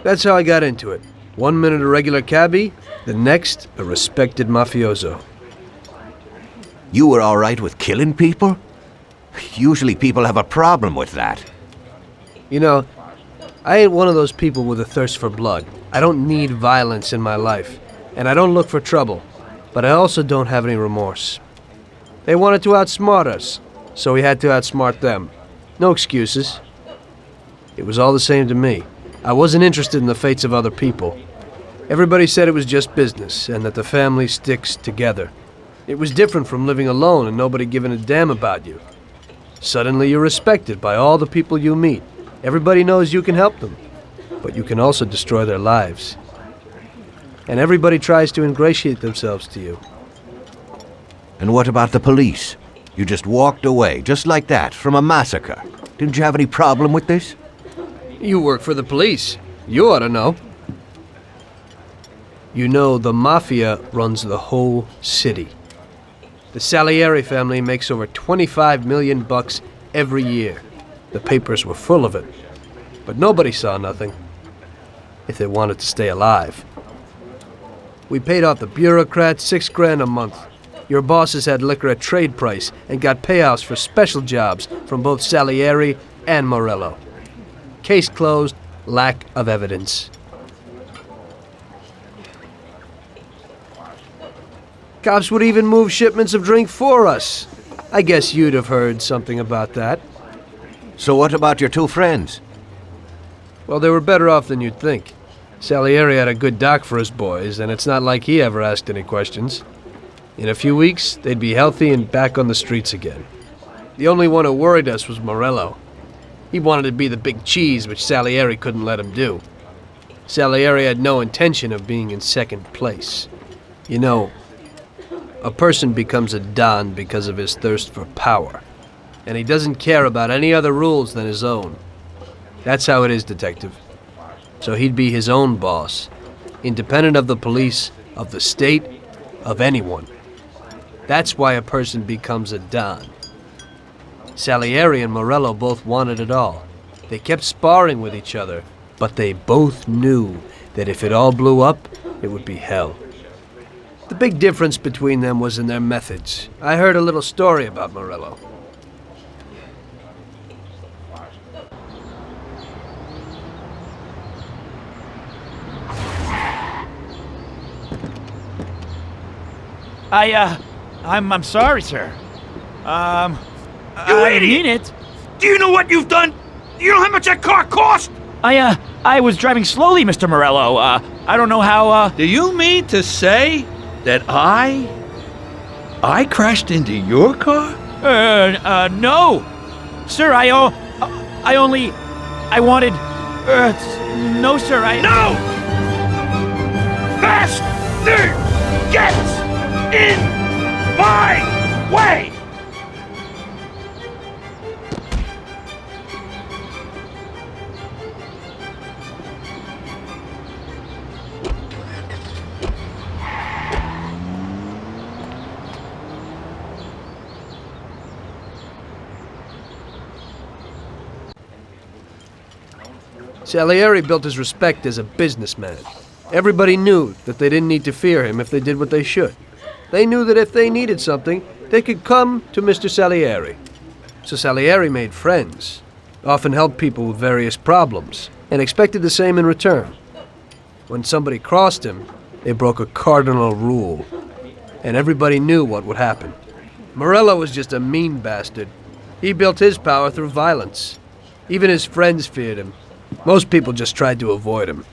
That's how I got into it. 1 minute a regular cabbie, the next a respected mafioso. You were all right with killing people? Usually people have a problem with that. You know, I ain't one of those people with a thirst for blood. I don't need violence in my life, and I don't look for trouble, but I also don't have any remorse. They wanted to outsmart us, so we had to outsmart them. No excuses. It was all the same to me. I wasn't interested in the fates of other people. Everybody said it was just business, and that the family sticks together. It was different from living alone and nobody giving a damn about you. Suddenly you're respected by all the people you meet. Everybody knows you can help them, but you can also destroy their lives. And everybody tries to ingratiate themselves to you. And what about the police? You just walked away, just like that, from a massacre. Didn't you have any problem with this? You work for the police. You ought to know. You know, the Mafia runs the whole city. The Salieri family makes over 25 million bucks every year. The papers were full of it. But nobody saw nothing. If they wanted to stay alive. We paid off the bureaucrats $6 grand a month. Your bosses had liquor at trade price and got payouts for special jobs from both Salieri and Morello. Case closed, lack of evidence. Cops would even move shipments of drink for us. I guess you'd have heard something about that. So what about your two friends? Well, they were better off than you'd think. Salieri had a good doc for his boys, and it's not like he ever asked any questions. In a few weeks, they'd be healthy and back on the streets again. The only one who worried us was Morello. He wanted to be the big cheese, which Salieri couldn't let him do. Salieri had no intention of being in second place. You know, a person becomes a Don because of his thirst for power, and he doesn't care about any other rules than his own. That's how it is, Detective. So he'd be his own boss, independent of the police, of the state, of anyone. That's why a person becomes a Don. Salieri and Morello both wanted it all. They kept sparring with each other, but they both knew that if it all blew up, it would be hell. The big difference between them was in their methods. I heard a little story about Morello. I'm sorry, sir. You I idiot! mean it. Do you know what you've done? Do you know how much that car cost? I was driving slowly, Mr. Morello. I don't know how, Do you mean to say that I crashed into your car? no. Sir, I wanted, no, sir, No! Faster! Get in my way! Salieri built his respect as a businessman. Everybody knew that they didn't need to fear him if they did what they should. They knew that if they needed something, they could come to Mr. Salieri. So Salieri made friends, often helped people with various problems, and expected the same in return. When somebody crossed him, they broke a cardinal rule, and everybody knew what would happen. Morello was just a mean bastard. He built his power through violence. Even his friends feared him. Most people just tried to avoid him.